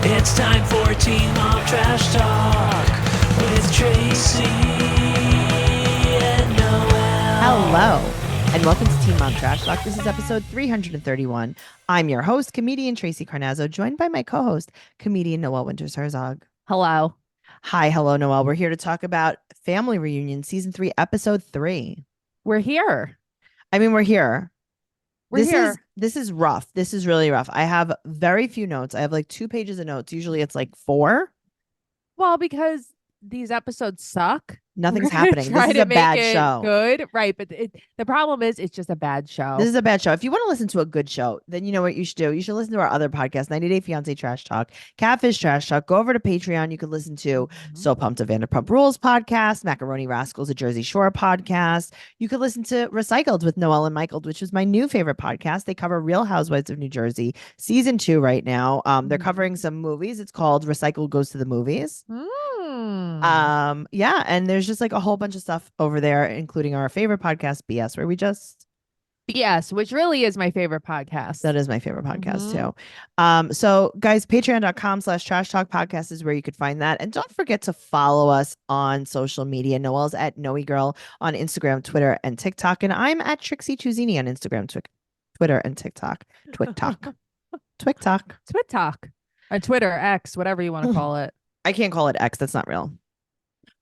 It's time for Teen Mom Trash Talk with Tracey and Noelle. Hello, and welcome to Teen Mom Trash Talk. This is episode 331. I'm your host, comedian Tracey Carnazzo, joined by my co-host, comedian Noelle Winters. Hello. Hi, hello, Noelle. We're here to talk about Family Reunion, season 3, episode 3. We're here. We're here. We're here. This is rough. This is really rough. I have very few notes. I have like 2 pages of notes. Usually it's like 4. Well, because these episodes suck. Nothing's happening. This is a bad show. Good, right? But the problem is, it's just a bad show. This is a bad show. If you want to listen to a good show, then you know what you should do. You should listen to our other podcast, 90 Day Fiancé Trash Talk, Catfish Trash Talk. Go over to Patreon. You could listen to So Pumped, a Vanderpump Rules podcast, Macaroni Rascals, a Jersey Shore podcast. You could listen to Recycled with Noelle and Michael, which is my new favorite podcast. They cover Real Housewives of New Jersey, season 2 right now. They're covering some movies. It's called Recycled Goes to the Movies. Yeah, and there's just like a whole bunch of stuff over there, including our favorite podcast, BS, where we just BS, which really is my favorite podcast. That is my favorite podcast too. So guys, patreon.com/trash talk podcast is where you could find that. And don't forget to follow us on social media. Noelle's at Noe Girl on Instagram, Twitter, and TikTok. And I'm at Trixie Chuzini on Instagram, Twitter, and TikTok. TikTok. On Twitter, X, whatever you want to call it. I can't call it X. That's not real.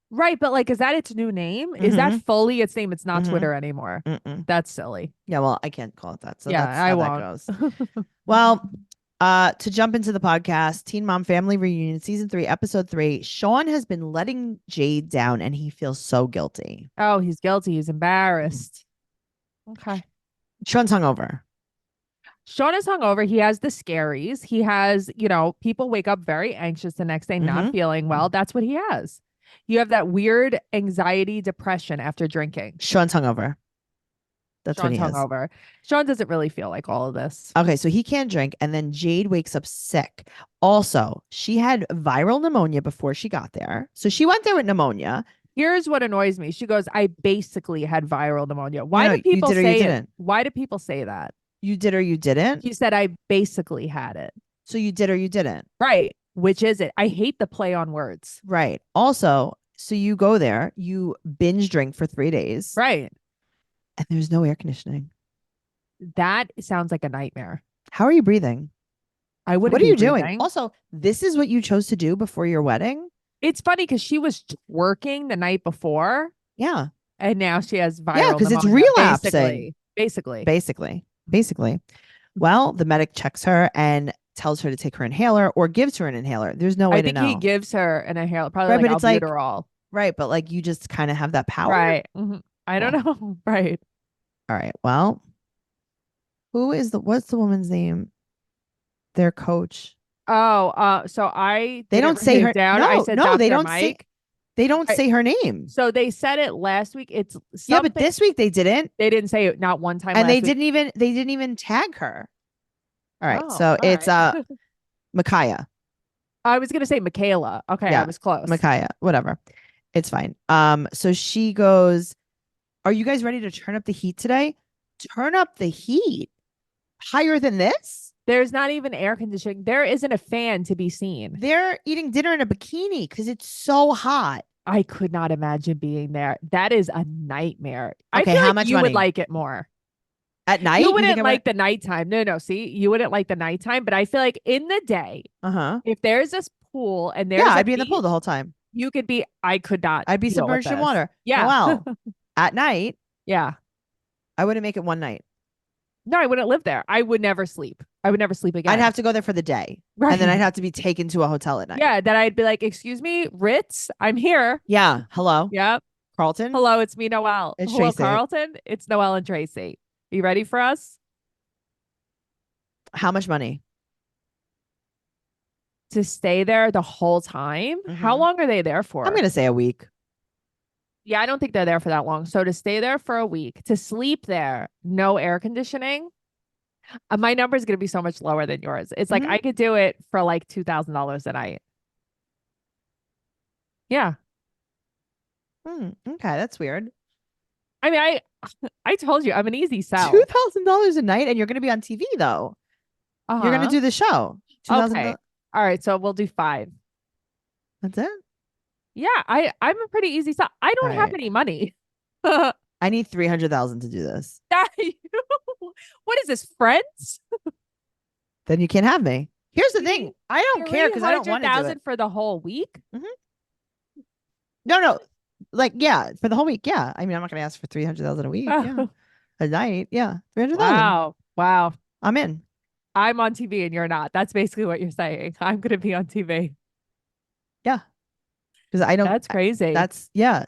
Right, but like, is that its new name? Is that fully its name? It's not Twitter anymore. That's silly. Yeah, well, I can't call it that. So yeah, that's how won't. That goes. Well, to jump into the podcast, Teen Mom Family Reunion, season 3, episode 3. Sean has been letting Jade down, and he feels so guilty. Oh, he's guilty. He's embarrassed. Okay. Sean's hungover. Sean is hungover. He has the scaries. He has, people wake up very anxious the next day, not feeling well. That's what he has. You have that weird anxiety, depression after drinking. Sean's hungover. That's what he has. Hungover. Sean doesn't really feel like all of this. Okay, so he can't drink, and then Jade wakes up sick. Also, she had viral pneumonia before she got there. So she went there with pneumonia. Here's what annoys me. She goes, I basically had viral pneumonia. Why do people say it? Why do people say that? You did or you didn't? She said, I basically had it. So you did or you didn't? Right. Which is it? I hate the play on words. Right. Also, so you go there, you binge drink for 3 days. Right. And there's no air conditioning. That sounds like a nightmare. How are you breathing? What are you doing? Also, this is what you chose to do before your wedding? It's funny because she was working the night before. Yeah. And now she has viral pneumonia. Yeah, because it's relapsing. Basically. Well, the medic checks her and tells her to take her inhaler or gives her an inhaler. There's no way to know. I think he gives her an inhaler, probably right, like but it's albuterol. Right, but like you just kind of have that power. Right. I don't know. Right. All right. Well, what's the woman's name? Their coach. Oh, so they don't say her down. No, I said no, they don't Mike. They don't say her name. So they said it last week. It's something. Yeah, but this week they didn't. They didn't say it not one time. And they didn't even tag her. All right. So it's Micaiah. I was gonna say Michaela. Okay, yeah, I was close. Micaiah, whatever. It's fine. So she goes, are you guys ready to turn up the heat today? Turn up the heat higher than this? There's not even air conditioning. There isn't a fan to be seen. They're eating dinner in a bikini because it's so hot. I could not imagine being there. That is a nightmare. Okay, I feel how like much you money? would like it more. At night? You wouldn't like the nighttime. No. See, you wouldn't like the nighttime, but I feel like in the day, if there's this pool and there's I'd be in the pool the whole time. You could be. I could not. I'd be submerged in water. Yeah. Well, at night. Yeah. I wouldn't make it one night. No, I wouldn't live there. I would never sleep. I would never sleep again. I'd have to go there for the day. Right. And then I'd have to be taken to a hotel at night. Yeah. Then I'd be like, excuse me, Ritz, I'm here. Yeah. Hello. Yep. Carlton. Hello. It's me, Noelle. It's Hello, Tracey. Carlton. It's Noelle and Tracey. Are you ready for us? How much money? To stay there the whole time? How long are they there for? I'm going to say a week. Yeah, I don't think they're there for that long. So to stay there for a week, to sleep there, no air conditioning, my number is going to be so much lower than yours. It's like I could do it for like $2,000 a night. Yeah. Okay, that's weird. I mean, I told you I'm an easy sell. $2,000 a night, and you're going to be on TV though. You're going to do the show. Okay. All right, so we'll do 5. That's it. Yeah, I'm a pretty easy stop. I don't All have right. any money. That I need 300,000 to do this. what is this, Friends? Then you can't have me. Here's the You thing. need I don't care because I don't want to do 300,000 it. for the whole week. No. Like, yeah, for the whole week. Yeah. I mean, I'm not going to ask for 300,000 a week. Yeah. Oh, A night. Yeah. 300,000. wow. I'm in. I'm on TV and you're not. That's basically what you're saying. I'm gonna be on TV. Yeah. Because I don't. That's crazy. That's, yeah.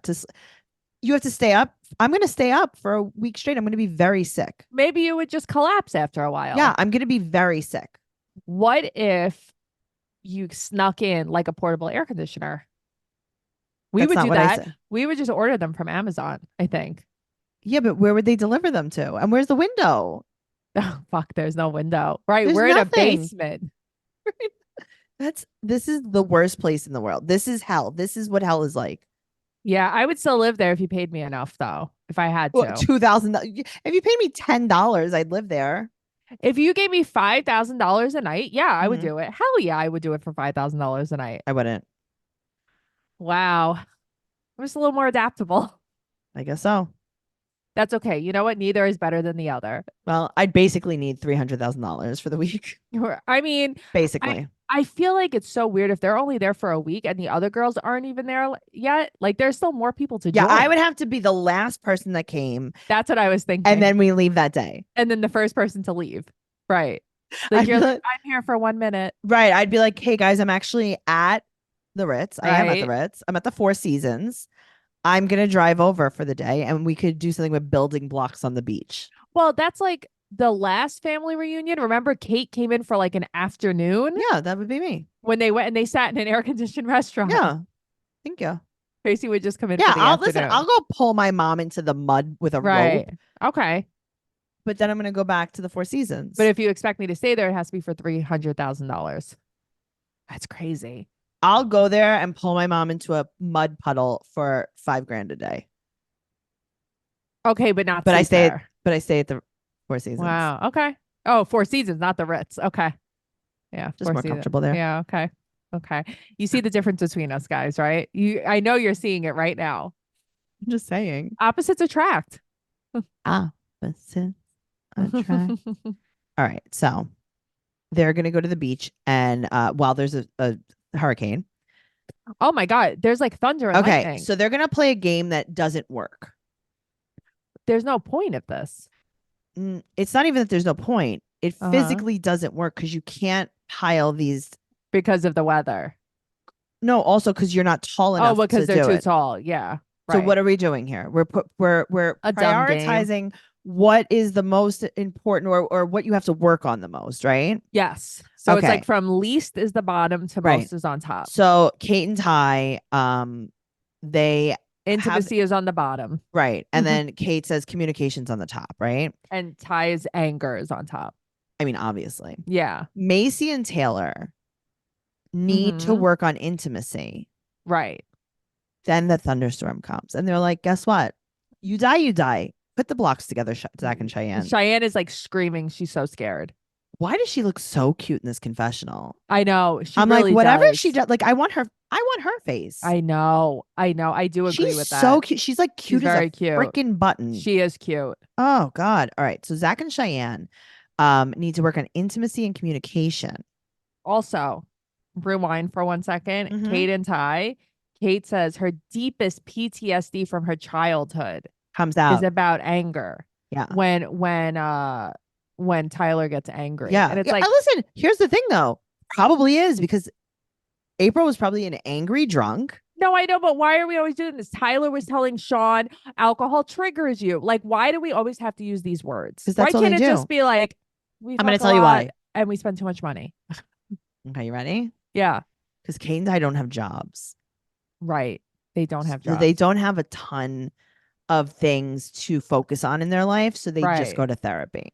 You have to stay up. I'm going to stay up for a week straight. I'm going to be very sick. Maybe you would just collapse after a while. Yeah. I'm going to be very sick. What if you snuck in like a portable air conditioner? We That's would not do what I that. said. We would just order them from Amazon, I think. Yeah. But where would they deliver them to? And where's the window? Oh, fuck, there's no window. Right. There's We're in a nothing. basement. This is the worst place in the world. This is hell. This is what hell is like. Yeah, I would still live there if you paid me enough, though, if I had to. Well, $2,000. If you paid me $10, I'd live there. If you gave me $5,000 a night, yeah, I would Mhm. do it. Hell yeah, I would do it for $5,000 a night. I wouldn't. Wow. I'm just a little more adaptable. I guess so. That's okay. You know what? Neither is better than the other. Well, I'd basically need $300,000 for the week. I mean, Basically. I feel like it's so weird if they're only there for a week and the other girls aren't even there yet. Like, there's still more people to Yeah, join. I would have to be the last person that came, That's what I was thinking. and then we leave that day. and then the first person to leave. Right. I'd Like, be you're like- like, I'm here for 1 minute. Right. I'd be like, hey guys, I'm actually at the Ritz. I am at the Right. Ritz. I'm at the Four Seasons. I'm gonna drive over for the day, and we could do something with building blocks on the beach. Well, that's like the last family reunion. Remember, Kate came in for like an afternoon Yeah, that would be me. when they went and they sat in an air conditioned restaurant. Yeah. Thank you. Tracy would just come in Yeah, for the I'll listen. afternoon. I'll go pull my mom into the mud with a rope, Right. Okay. but then I'm gonna go back to the Four Seasons. But if you expect me to stay there, it has to be for $300,000. That's crazy. I'll go there and pull my mom into a mud puddle for $5,000 a day. Okay, but not But I sleep stay there. But I stay at the Four Seasons. Wow. Okay. Oh, Four Seasons, not the Ritz. Okay. Yeah. Just Four more Seasons. comfortable there. Yeah. Okay. Okay. You see the difference between us guys, right? I know you're seeing it right now. I'm just saying. Opposites attract. Opposites attract. All right. So they're gonna go to the beach, and while there's a hurricane. Oh my God. There's like thunder and Okay. lightning. So they're gonna play a game that doesn't work. There's no point of this. It's not even that there's no point. It Uh-huh. physically doesn't work because you can't pile these. Because of the weather. No, also because you're not tall enough. Oh, because to they're do too it. tall. Yeah. So Right. what are we doing here? We're A dumb game. prioritizing what is the most important, or what you have to work on the most, right? Yes. So it's Okay. like from least is the bottom to Right. most is on top. So Kate and Ty, they Intimacy is on the bottom right, and Mhm. then Kate says communication's on the top, right? and Ty's anger is on top. I mean, obviously, Yeah. Macy and Taylor need to Mhm. work on intimacy. Right. Then the thunderstorm comes, and they're like, "Guess what? You die, you die." Put the blocks together, Zach and Cheyenne. Cheyenne is like screaming. She's so scared. Why does she look so cute in this confessional? I know. She I'm really like, whatever does. she does, like, I want her face. I know. I do agree She's with that. so cute. She's like cute She's as very a cute. freaking button. She is cute. Oh God. All right. So Zach and Cheyenne need to work on intimacy and communication. Also, rewind for 1 second. Mhm. Kate and Ty. Kate says her deepest PTSD from her childhood Comes out. is about anger. Yeah. When Tyler gets angry. Yeah. And it's Yeah, like, listen, here's the thing though. Probably is because April was probably an angry drunk. no, I know, but why are we always doing this? Tyler was telling Sean alcohol triggers you. Like, why do we always have to use these words? 'Cause that's why all can't they it do. just be like, we I'm gonna fuck a tell you lot why. and we spend too much money? Okay, you ready? Yeah. Because Kate and I don't have jobs. Right. They don't have So jobs. they don't have a ton of things to focus on in their life. So they just Right. go to therapy.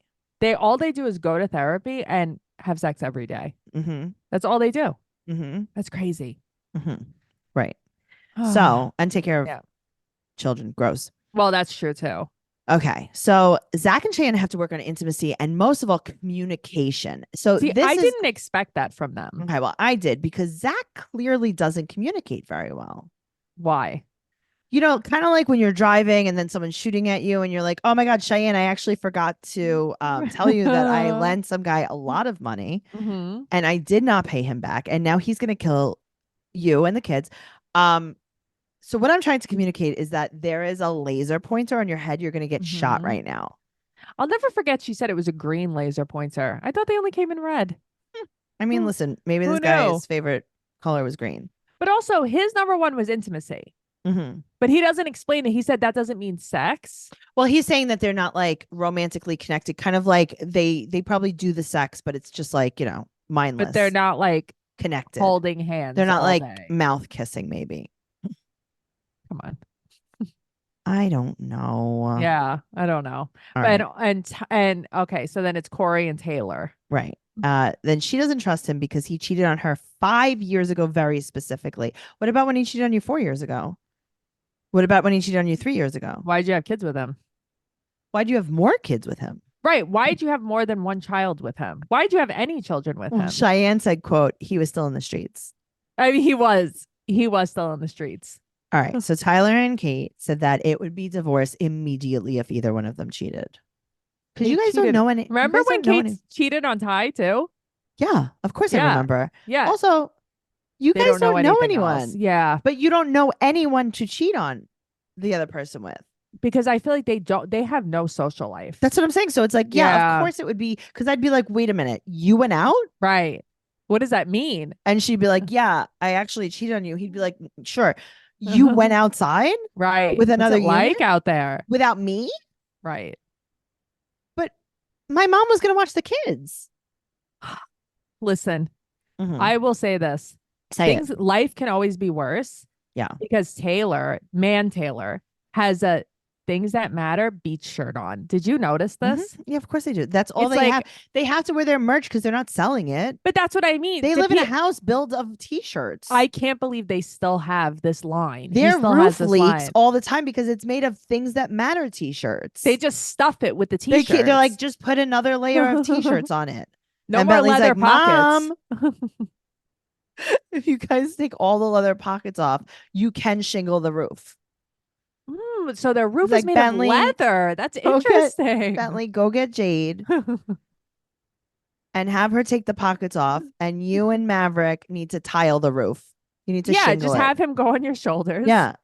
All they do is go to therapy and have sex every day. Mm-hmm. That's all they do. Mm-hmm. That's crazy. Mm-hmm. Right. So, and take care of Yeah. children. Gross. well, that's true too. Okay, so Zach and Cheyenne have to work on intimacy and most of all communication. So See, this I is didn't expect that from them. okay. Well, I did because Zach clearly doesn't communicate very well. Why? You know, kind of like when you're driving and then someone's shooting at you and you're like, oh my God, Cheyenne, I actually forgot to tell you that I lent some guy a lot of money Mm-hmm. and I did not pay him back. And now he's going to kill you and the kids. So what I'm trying to communicate is that there is a laser pointer on your head. You're going to get shot Mhm. right now. I'll never forget she said it was a green laser pointer. I thought they only came in red. I mean, Who- listen, maybe who this knew? guy's favorite color was green. But also, his number one was intimacy. Mm-hmm. But he doesn't explain it. He said that doesn't mean sex. Well, he's saying that they're not like romantically connected, kind of like they probably do the sex, but it's just like, you know, mindless. But they're not like connected. holding hands. They're not all like day. mouth kissing, maybe. Come on. I don't know. Yeah, I don't know. All But right. and okay, so then it's Corey and Taylor. Right. Then she doesn't trust him because he cheated on her 5 years ago, very specifically. What about when he cheated on you 4 years ago? What about when he cheated on you 3 years ago? Why'd you have kids with him? Why'd you have more kids with him? Right. Why'd you have more than one child with him? Why'd you have any children with Well, him? Cheyenne said, quote, he was still in the streets. I mean, he was still in the streets. All right. So Tyler and Kate said that it would be divorce immediately if either one of them cheated. Because you They guys don't cheated. know any. Remember you guys when don't know Kate any- cheated on Ty too? Yeah, of course I Yeah. remember. Yeah. Also, you They guys don't know anything anyone. else. Yeah. But you don't know anyone to cheat on the other person with. Because I feel like they have no social life. That's what I'm saying. So it's like, yeah, Yeah. of course it would be. Because I'd be like, wait a minute, you went out? Right. What does that mean? And she'd be like, yeah, I actually cheated on you. He'd be like, sure. You went outside Right. with What's another it like unit out there? without me? Right. But my mom was going to watch the kids. Listen, Mhm. I will say this. Say it. Life can always be worse. Yeah. Because Taylor has a things that matter beach shirt on. Did you notice this? Yeah, of course they do. That's all It's they like- have. They have to wear their merch because they're not selling it. But that's what I mean. They The live in a pe- house built of t-shirts. I can't believe they still have this line. He Their still has roof this leaks line. all the time because it's made of things that matter t-shirts. They just stuff it with the They t-shirts. can't- they're like, just put another layer of t-shirts on it. no and more Bentley's leather like, pockets. Mom, if you guys take all the leather pockets off, you can shingle the roof. So their roof It's is like, made Bentley, of leather. That's go get interesting. Bentley, go get Jade and have her take the pockets off. And you and Maverick need to tile the roof. You need to Yeah, shingle just it. have him go on your shoulders. Yeah.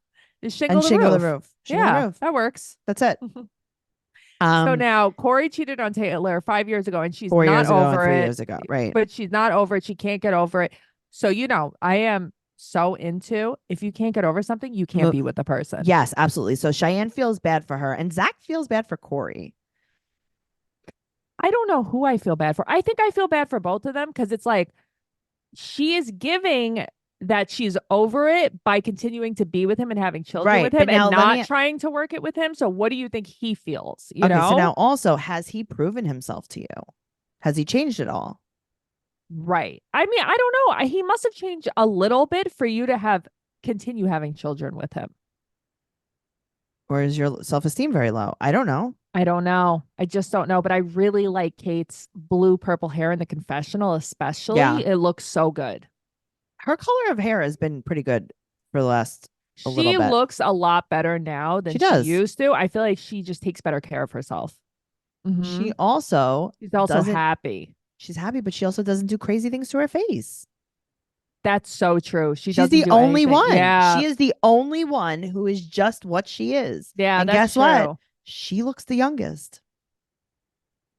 Just shingle, And the, shingle roof. the roof. Shingle Yeah, the roof. that works. That's it. So now Corey cheated on Taylor 5 years ago and she's 4 not years ago and over 3 it. years ago. Right. But she's not over it. She can't get over it. So, I am so into if you can't get over something, you can't Look, be with the person. Yes, absolutely. So Cheyenne feels bad for her and Zach feels bad for Corey. I don't know who I feel bad for. I think I feel bad for both of them because it's like she is giving that she's over it by continuing to be with him and having children Right, with but him now and let not me- trying to work it with him. So what do you think he feels? You Okay, know? so now also, has he proven himself to you? Has he changed at all? Right. I mean, I don't know. He must have changed a little bit for you to continue having children with him. Or is your self-esteem very low? I don't know. I don't know. I just don't know. But I really like Kate's blue purple hair in the confessional, especially. Yeah. It looks so good. Her color of hair has been pretty good for the last a She little bit. looks a lot better now than She she does. used to. I feel like she just takes better care of herself. She also She's also doesn't- happy. she's happy, but she also doesn't do crazy things to her face. That's so true. She's She's the only one. Yeah. She is the only one who is just what she is. Yeah. And That's guess true. what? She looks the youngest.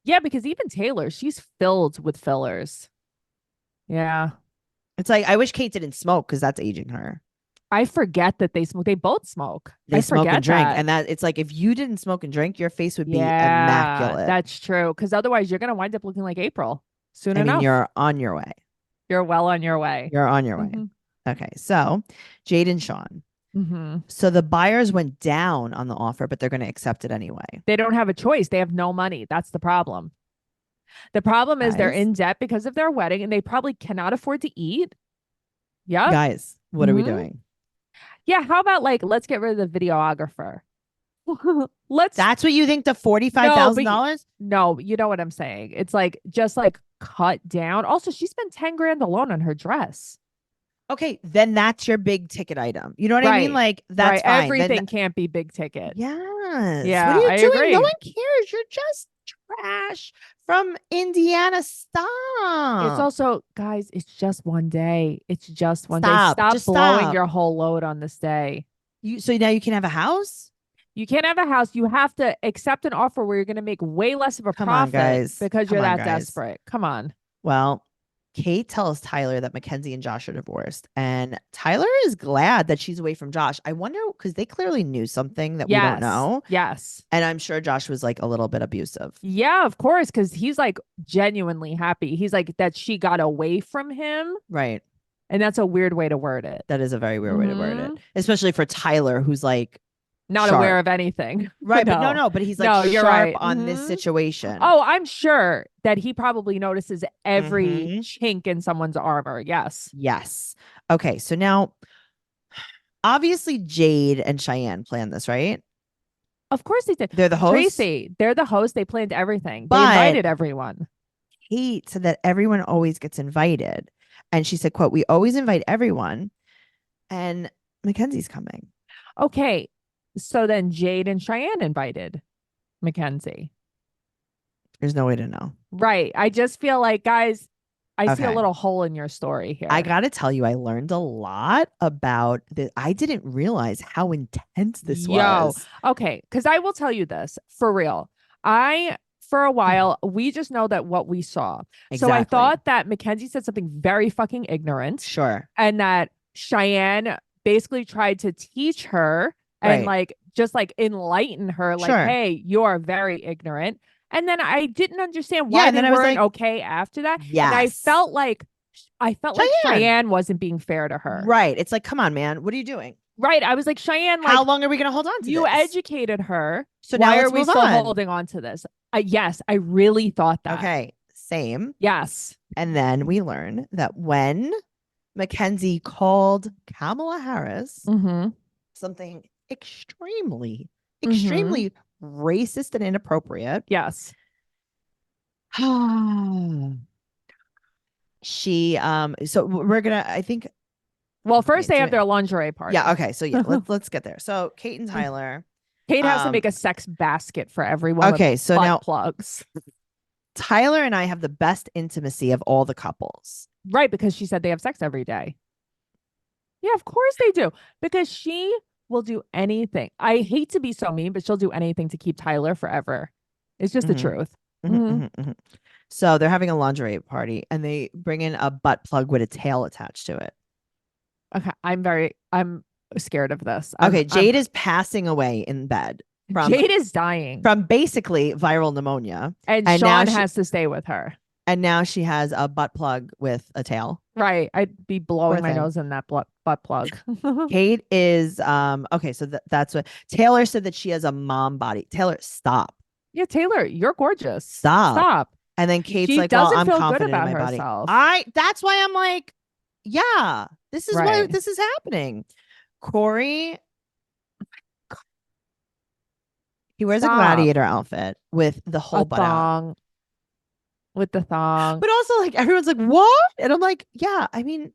Yeah, because even Taylor, she's filled with fillers. Yeah. It's like I wish Kate didn't smoke because that's aging her. I forget that they smoke. They both smoke. They I smoke forget and drink, that. and that it's like if you didn't smoke and drink, your face would be Yeah, immaculate. that's true. Because otherwise, you're gonna wind up looking like April soon I enough. mean, you're on your way. You're well on your way. You're on your way. Mhm. Okay, so Jade and Sean. Mhm. So the buyers went down on the offer, but they're going to accept it anyway. They don't have a choice. They have no money. That's the problem. The problem is they're Guys. in debt because of their wedding, and they probably cannot afford to eat. Yeah. Guys, what are we Mhm. doing? Yeah. How about let's get rid of the videographer? Let's That's what you think the $45,000? no, you know what I'm saying. It's like just like cut down. Also, she spent 10 grand alone on her dress. Okay, then that's your big ticket item. You know what I mean? Right. Like that's Right. fine. Everything can't be big ticket. Yes. Yeah, What are you I doing? agree. No one cares. You're just trash from Indiana. Stop. It's also, guys, it's just one day. It's just one day. Stop. Stop Just blowing stop. your whole load on this day. So now you can have a house? You can't have a house. You have to accept an offer where you're going to make way less of a Come on, profit guys. because Come you're on, that guys. desperate. Come on. Well, Kate tells Tyler that Mackenzie and Josh are divorced, and Tyler is glad that she's away from Josh. I wonder because they clearly knew something that we don't know. Yes. And I'm sure Josh was like a little bit abusive. Yeah, of course, because he's like genuinely happy. He's like that she got away from him. Right. And that's a weird way to word it. That is a very weird way to word it, especially for Tyler, who's like not sharp. aware of anything. Right. No. But no, but he's like No, you're sharp right. on this situation. Oh, I'm sure that he probably notices every chink in someone's armor. Yes. Yes. Okay. So now, obviously, Jade and Cheyenne planned this, right? Of course they did. They're the host. Tracey, they're the host. They planned everything. But they invited everyone. Kate said that everyone always gets invited. And she said, quote, we always invite everyone. And Mackenzie's coming. Okay. So then Jade and Cheyenne invited Mackenzie. There's no way to know. Right. I just feel like, guys, I see a Okay. little hole in your story here. I got to tell you, I learned a lot about this. I didn't realize how intense this was. Okay. Because I will tell you this for real. For a while, we just know that what we saw. Exactly. So I thought that Mackenzie said something very fucking ignorant. Sure. And that Cheyenne basically tried to teach her and like just like enlighten her, like, hey, you are very ignorant. And then I didn't understand why they weren't okay after that. Yes. And I felt like Cheyenne wasn't being fair to her. Right. It's like, come on, man. What are you doing? Right. I was like, Cheyenne, like, how long are we going to hold on to you this? educated her. So now why let's are we move still on? holding on to this? Yes, I really thought that. Okay. Same. Yes. And then we learn that when Mackenzie called Kamala Harris something extremely racist and inappropriate. Yes. She so we're gonna, I think, well, first they have their lingerie party. Yeah, okay. So yeah, let's get there. So Kate and Tyler. Kate has to make a sex basket for everyone. Okay, so now plugs. Tyler and I have the best intimacy of all the couples. Right, because she said they have sex every day. Yeah, of course they do. Because she will do anything. I hate to be so mean, but she'll do anything to keep Tyler forever. It's just the truth. So they're having a lingerie party and they bring in a butt plug with a tail attached to it. Okay, I'm scared of this. Okay, Jade is passing away in bed. Jade is dying from basically viral pneumonia. And Sean has to stay with her. And now she has a butt plug with a tail. Right. I'd be blowing my nose in that butt plug. Kate is okay, so that's what Taylor said, that she has a mom body. Taylor, stop. Yeah, Taylor, you're gorgeous. Stop. And then Kate's like, well, I'm confident in my body. That's why I'm like, yeah, this is why this is happening. Corey, he wears a gladiator outfit with the whole butt out. With the thong. But also, like, everyone's like, what? And I'm like, yeah, I mean,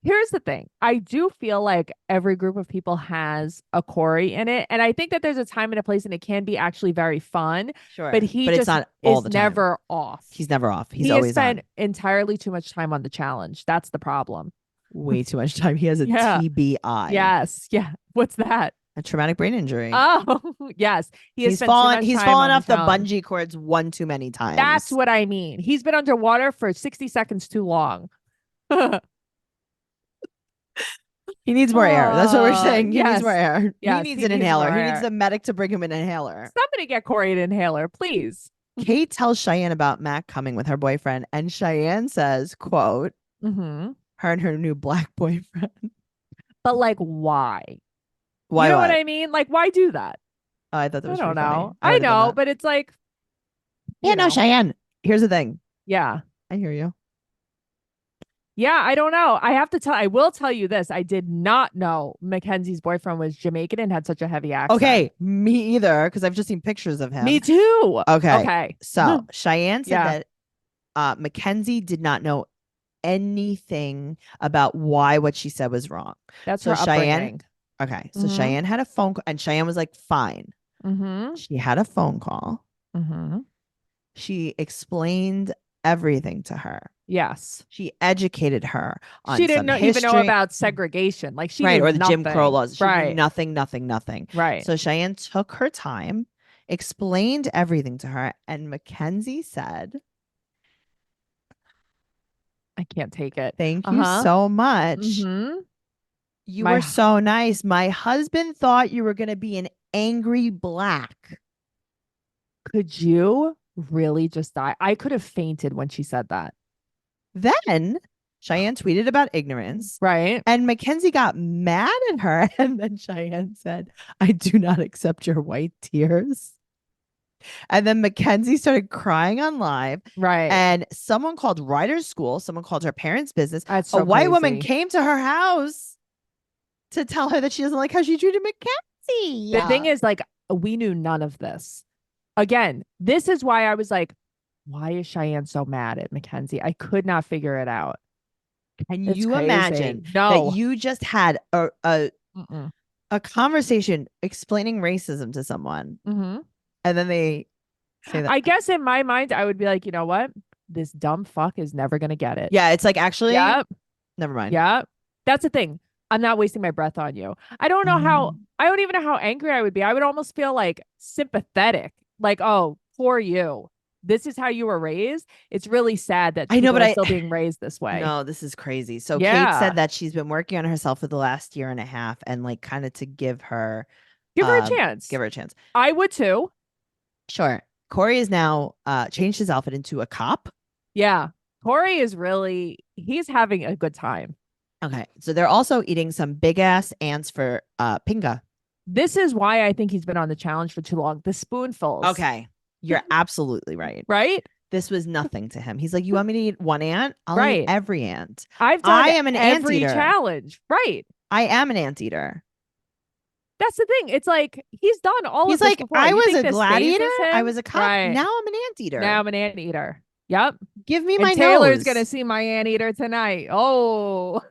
here's the thing. I do feel like every group of people has a Corey in it. And I think that there's a time and a place and it can be actually very fun. Sure. But it's not all the time. Never off. He's never off. He's always spent entirely too much time on the challenge. That's the problem. Way too much time. He has a TBI. Yes. Yeah. What's that? A traumatic brain injury. Oh, yes. He's fallen off the bungee cords one too many times. That's what I mean. He's been underwater for 60 seconds too long. He needs more air. That's what we're saying. He needs more air. Yes, he needs an inhaler. He needs a medic to bring him an inhaler. Somebody get Corey an inhaler, please. Kate tells Cheyenne about Mac coming with her boyfriend, and Cheyenne says, quote, her and her new black boyfriend. But like, why? Why? You know what I mean? Like, why do that? Oh, I thought that was I don't know. Funny. I know, but it's like, yeah, no, Cheyenne. Here's the thing. Yeah, I hear you. Yeah, I don't know. I will tell you this. I did not know Mackenzie's boyfriend was Jamaican and had such a heavy accent. Okay, me either, because I've just seen pictures of him. Me too. Okay. Okay. So Cheyenne said Yeah. that Mackenzie did not know anything about why what she said was wrong. That's So her Cheyenne. upbringing. Okay. So Mhm. Cheyenne had a phone call, and Cheyenne was like, fine. Mm-hmm. She had a phone call. Mm-hmm. She explained everything to her. Yes. She educated her on She didn't some even know history. about segregation. Like she Right, knew or the Jim Crow nothing. laws. She knew Right. nothing. Right. So Cheyenne took her time, explained everything to her, and Mackenzie said, I can't take it. "Thank you so much. Mm-hmm. You were so nice. My husband thought you were going to be an angry black." Could you really just die? I could have fainted when she said that. Then Cheyenne tweeted about ignorance. Right. And Mackenzie got mad at her. And then Cheyenne said, "I do not accept your white tears." And then Mackenzie started crying on live. Right. And someone called Ryder's School, someone called her parents' business. That's so a white woman crazy. came to her house to tell her that she doesn't like how she treated Mackenzie. The thing is, like, we knew none of this. Again, this is why I was like, why is Cheyenne so mad at Mackenzie? I could not figure it out. Can It's you crazy. imagine No. that you just had a Mm-mm. conversation explaining racism to someone, Mm-hmm. and then they say that? I guess in my mind, I would be like, you know what? This dumb fuck is never going to get it. Yeah, it's like, actually, Yep. never mind. Yep. That's the thing. I'm not wasting my breath on you. I don't know how, I don't even know how angry I would be. I would almost feel like sympathetic. Like, oh, poor you. This is how you were raised. It's really sad that I know, people but are still being raised this way. No, this is crazy. So Kate Yeah. said that she's been working on herself for the last year and a half, and like kind of to give her Give her a chance. Give her a chance. I would too. Sure. Corey is now changed his outfit into a cop. Yeah. Corey is really, he's having a good time. Okay. So they're also eating some big ass ants for Pinga. This is why I think he's been on the challenge for too long. The spoonfuls. Okay. You're absolutely right. Right? This was nothing to him. He's like, you want me to eat one ant? I'll eat every ant. I am an every anteater. challenge. Right. I am an anteater. That's the thing. It's like he's done all He's of this like, before. I You was think a this gladiator. phases I him? was a cop. Right. Now I'm an anteater. Now I'm an anteater. Yep. Give me And my Taylor's nose. gonna see my anteater tonight. Oh.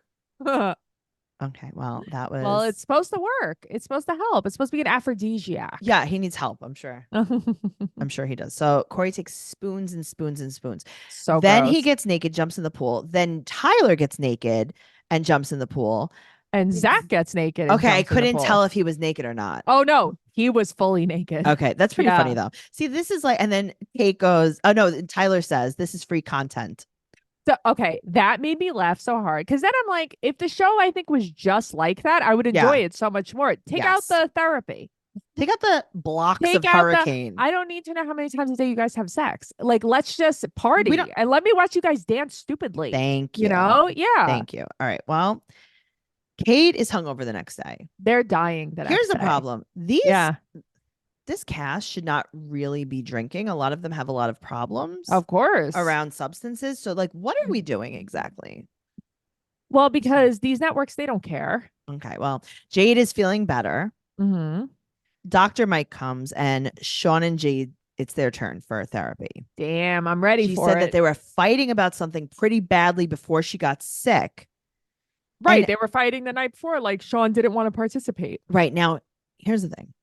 Okay, well, that was. Well, it's supposed to work. It's supposed to help. It's supposed to be an aphrodisiac. Yeah, he needs help. I'm sure. I'm sure he does. So Corey takes spoons and spoons and spoons. So then he gross. gets naked, jumps in the pool. Then Tyler gets naked and jumps in the pool. And Zach gets naked. And Okay, I jumps in the couldn't pool. tell if he was naked or not. Oh no, he was fully naked. Okay, that's pretty Yeah. funny though. See, this is like, and then Kate goes, "Oh no," Tyler says, "This is free content." So, okay, that made me laugh so hard because then I'm like, if the show I think was just like that, I would enjoy it so much more. Take out Yes. the therapy. Take out the blocks Take of out hurricane. I don't need to know how many times a day you guys have sex. Like, let's just party don't- and let me watch you guys dance stupidly. Thank you. You know? Yeah. Thank you. All right. Well, Kate is hungover the next day. They're dying. Here's the problem. Yeah. This cast should not really be drinking. A lot of them have a lot of problems Of course. around substances. So, like, what are we doing exactly? Well, because these networks, they don't care. Okay. Well, Jade is feeling better. Mm-hmm. Dr. Mike comes, and Sean and Jade, it's their turn for therapy. Damn, I'm ready She for said it. that they were fighting about something pretty badly before she got sick. Right. And- They were fighting the night before. Like, Sean didn't want to participate. Right. Now, here's the thing.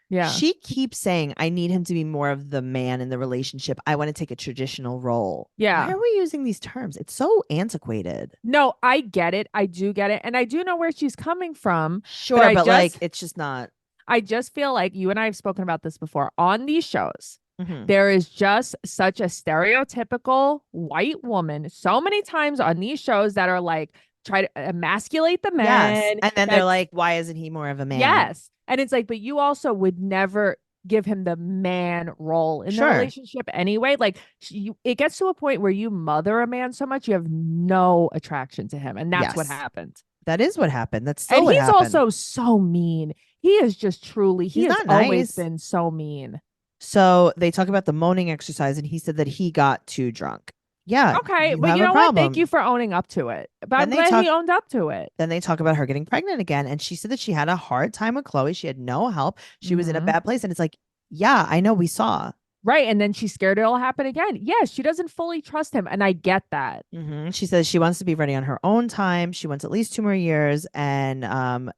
Yeah. She keeps saying, I need him to be more of the man in the relationship. I want to take a traditional role. Yeah. Why are we using these terms? It's so antiquated. No, I get it. I do get it. And I do know where she's coming from. Sure, I but like, just- it's just not. I just feel like you and I have spoken about this before on these shows. Mhm. There is just such a stereotypical white woman so many times on these shows that are like, try to emasculate the man. Yes. And then they're that's- like, why isn't he more of a man? Yes. And it's like, but you also would never give him the man role in the Sure. relationship anyway. Like it gets to a point where you mother a man so much, you have no attraction to him. And that's what Yes. happened. That is what happened. That's still And what he's happened. also so mean. He is just truly, he He's has not always nice. been so mean. So they talk about the moaning exercise, and he said that he got too drunk. Yeah, Okay, you but have you a know what? Thank problem. you for owning up to it. But Then I'm they glad talk- he owned up to it. Then they talk about her getting pregnant again. And she said that she had a hard time with Chloe. She had no help. She was in a Mhm. bad place. And it's like, yeah, I know, we saw. Right. And then she's scared it'll happen again. Yes, she doesn't fully trust him. And I get that. She says she wants to be ready on her own time. She wants at least 2 more years. And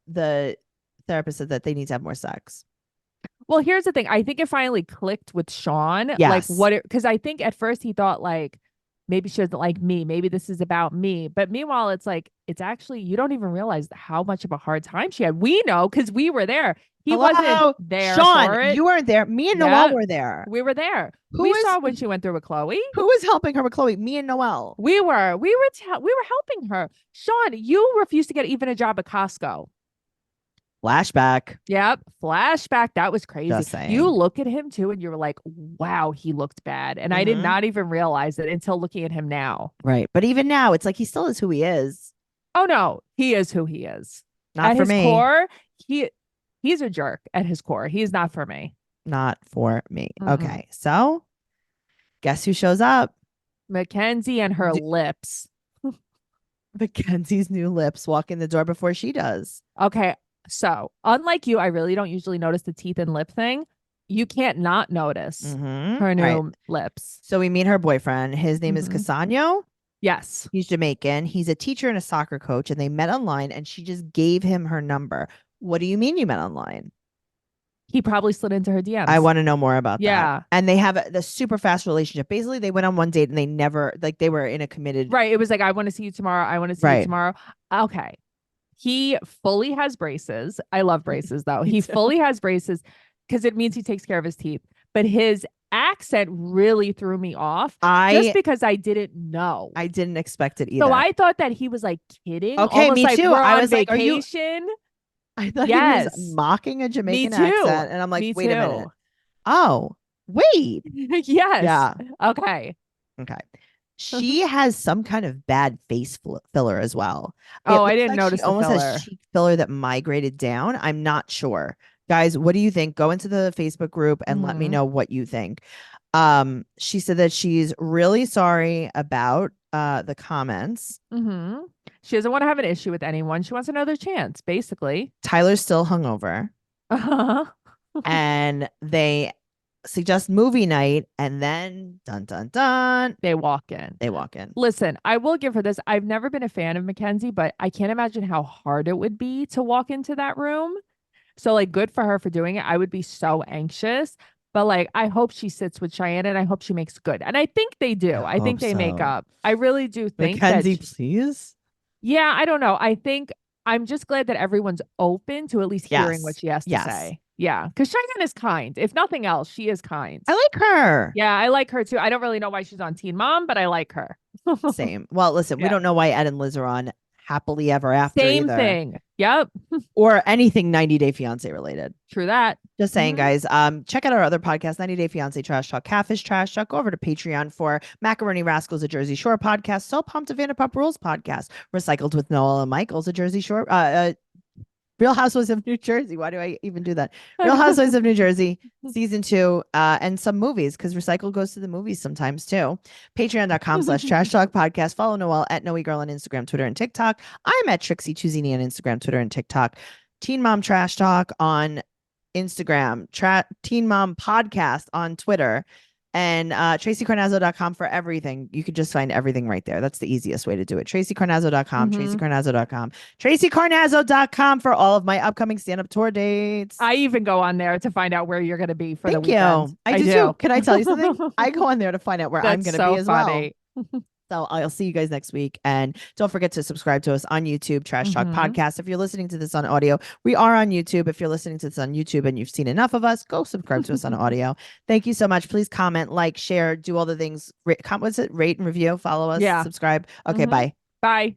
the therapist said that they need to have more sex. Well, here's the thing. I think it finally clicked with Sean. Like Yes. what it, because I think at first he thought like maybe she doesn't like me. Maybe this is about me. But meanwhile, it's like it's actually you don't even realize how much of a hard time she had. We know because we were there. He Hello? wasn't there Sean, for it. you weren't there. Me and Yeah. Noelle were there. We were there. Who we is- saw when she went through with Chloe. Who was helping her with Chloe? Me and Noelle. We were helping her. Sean, you refused to get even a job at Costco. Flashback. Yep. Flashback. That was crazy. Just saying. You look at him too, and you were like, wow, he looked bad. And I did Mhm. not even realize it until looking at him now. Right. But even now, it's like he still is who he is. Oh no, he is who he is. Not at for his me. core, he's a jerk at his core. He's not for me. Not for me. Mm-mm. Okay. So guess who shows up? Mackenzie and her lips. Mackenzie's new lips walk in the door before she does. Okay. So, unlike you, I really don't usually notice the teeth and lip thing. You can't not notice her new Right. lips. So we meet her boyfriend. His name is Mhm. Casano. Yes. He's Jamaican. He's a teacher and a soccer coach, and they met online, and she just gave him her number. What do you mean you met online? He probably slid into her DMs. I want to know more about Yeah. that. And they have the super fast relationship. Basically, they went on one date and they never, like, they were in a committed. Right. It was like, I want to see you tomorrow. I want to see Right. you tomorrow. Okay. He fully has braces. I love braces though. Me He too. fully has braces because it means he takes care of his teeth. But his accent really threw me off just because I didn't know. I didn't expect it either. So I thought that he was like kidding. Okay, almost me like too. We're I on was like, are you- vacation. I thought he Yes. was mocking a Jamaican too. accent. And I'm like, Me wait a minute. too. Oh, wait. Yes. Yeah. Okay. Okay. She has some kind of bad face filler as well. It Oh, I looks didn't like notice she the almost filler. has cheek filler that migrated down. I'm not sure. Guys, what do you think? Go into the Facebook group and let me Mhm. know what you think. She said that she's really sorry about the comments. Mm-hmm. She doesn't want to have an issue with anyone. She wants another chance, basically. Tyler's still hungover. Uh-huh. And they suggest movie night, and then dun dun dun, They walk in. they walk in. Listen, I will give her this. I've never been a fan of Mackenzie, but I can't imagine how hard it would be to walk into that room. So, like, good for her for doing it. I would be so anxious. But, like, I hope she sits with Cheyenne and I hope she makes good. And I think they do. I think hope they make so. up. I really do think Mackenzie, that. please. Yeah, I don't know. I think I'm just glad that everyone's open to at least hearing what Yes. she has to Yes. say. Yeah. Because Cheyenne is kind. If nothing else, she is kind. I like her. Yeah, I like her too. I don't really know why she's on Teen Mom, but I like her. Same. Well, listen, we Yeah. don't know why Ed and Liz are on Happily Ever After Same either, thing. Yep. or anything 90 Day Fiance related. True that. Just saying, Mhm. guys. Check out our other podcast, 90 Day Fiance Trash Talk, Catfish Trash Talk. Go over to Patreon for Macaroni Rascals, a Jersey Shore podcast, So Pumped of Vanderpump Rules podcast, Recycled with Noel and Michael's a Jersey Shore, Real Housewives of New Jersey. Why do I even do that? Real Housewives of New Jersey, season 2, and some movies, because Recycle goes to the movies sometimes too. Patreon.com/Trash Talk Podcast. Follow Noelle at Noe Girl on Instagram, Twitter, and TikTok. I'm at Trixie Chuzini on Instagram, Twitter, and TikTok. Teen Mom Trash Talk on Instagram, Teen Mom Podcast on Twitter, and TraceyCarnazzo.com for everything. You could just find everything right there. That's the easiest way to do it. TraceyCarnazzo.com, Mhm. TraceyCarnazzo.com, TraceyCarnazzo.com for all of my upcoming stand-up tour dates. I even go on there to find out where you're going to be for Thank the weekend. you. I do too. Can I tell you something? I go on there to find out where I'm That's going to be so as funny. well. So I'll see you guys next week. And don't forget to subscribe to us on YouTube, Trash Talk Mhm. Podcast. If you're listening to this on audio, we are on YouTube. If you're listening to this on YouTube and you've seen enough of us, go subscribe to us on audio. Thank you so much. Please comment, like, share, do all the things. What's it? Rate and review. Follow us. Yeah. Subscribe. Okay, Mhm. bye. Bye.